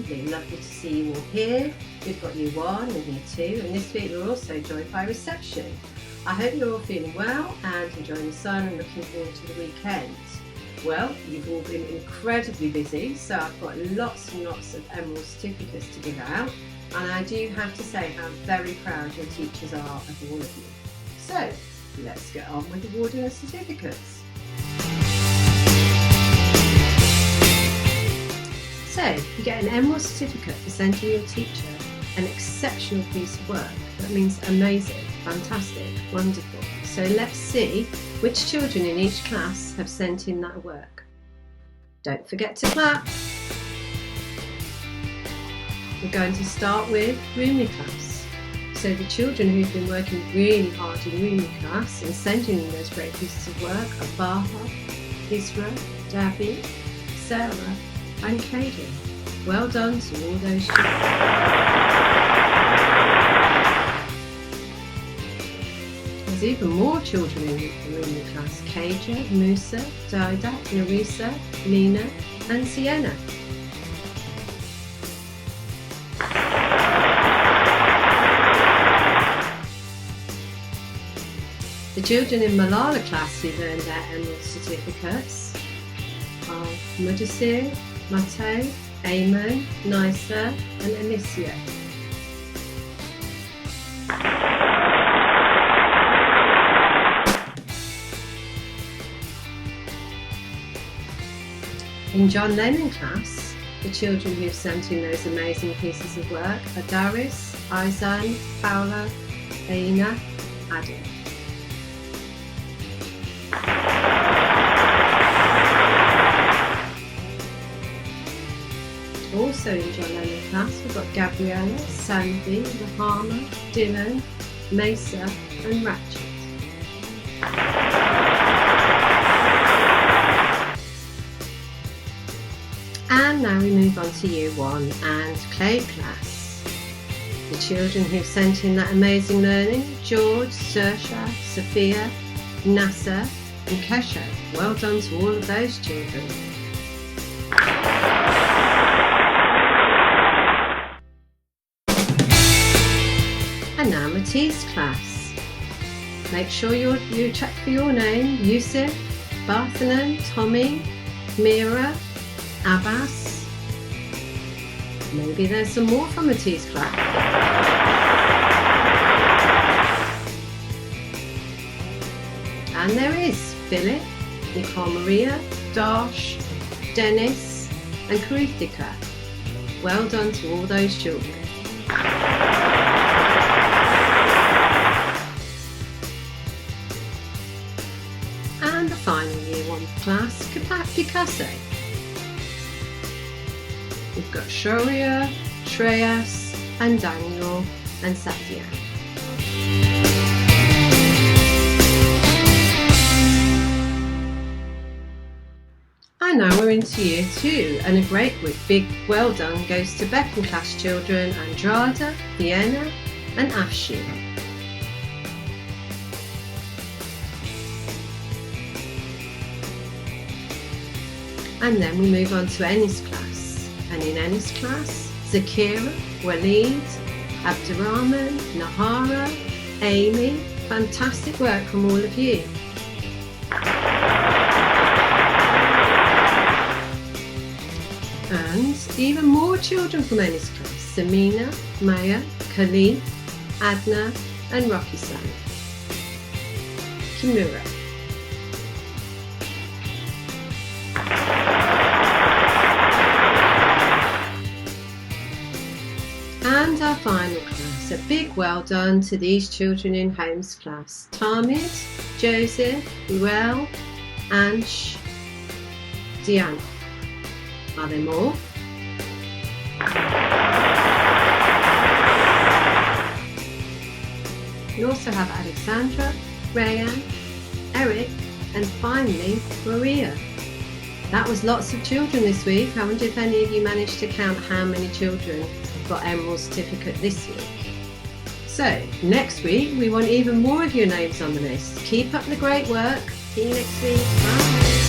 Assembly. Lovely to see you all here. We've got Year 1 and Year 2, and this week we're also joined by Reception. I hope you're all feeling well and enjoying the sun and looking forward to the weekend. Well, you've all been incredibly busy, so I've got lots and lots of Emerald certificates to give out, and I do have to say how very proud your teachers are of all of you. So, let's get on with awarding the certificates. So, you get an Emerald certificate for sending your teacher an exceptional piece of work. That means amazing, fantastic, wonderful. So let's see which children in each class have sent in that work. Don't forget to clap. We're going to start with Rumi class. So the children who've been working really hard in Rumi class and sending in those great pieces of work are Baha, Isra, Davi, Sarah and Katie. Well done to all those children. There's even more children in the Rumi class: Kaja, Musa, Daida, Narisa, Lena and Sienna. The children in Malala class who've earned their Emerald certificates are Mudassir, Mateo, Eamon, Nisa and Alicia. In John Lennon class, the children who've sent in those amazing pieces of work are Darius, Aizan, Paula, Aina, Adam. Also in John Lennon class, we've got Gabriella, Sandy, Rahama, Dylan, Mesa and Ratchet. And now we move on to Year 1 and Clay class. The children who've sent in that amazing learning: George, Saoirse, Sophia, Nasa and Kesha. Well done to all of those children. And now Matisse class. Make sure you check for your name: Yusuf, Barthanan, Tommy, Meera, Abbas. Maybe there's some more from Matisse class. And there is Philip, Nicole Maria, Darsh, Dennis and Kritika. Well done to all those children. And the final Year 1 class, Picasso. We've got Shoria, Shreyas and Daniel and Satya. And now we're into Year 2, and a great big well done goes to Beckham class children Andrada, Vienna and Afshin. And then we move on to Ennis class. And in Ennis class, Zakira, Waleed, Abdirahman, Nehara, Amy. Fantastic work from all of you. And even more children from Ennis class: Samina, Maya, Khalid, Adna and Rocky-san. Kimura. And our final class, a big well done to these children in Holmes class: Tamid, Joseph, Ruel, Ansh, Diana. Are there more? We also have Alexandra, Rayan, Eric and finally Maria. That was lots of children this week. I wonder if any of you managed to count how many children got Emerald certificate this week. So next week we want even more of your names on the list. Keep up the great work. See you next week. Bye.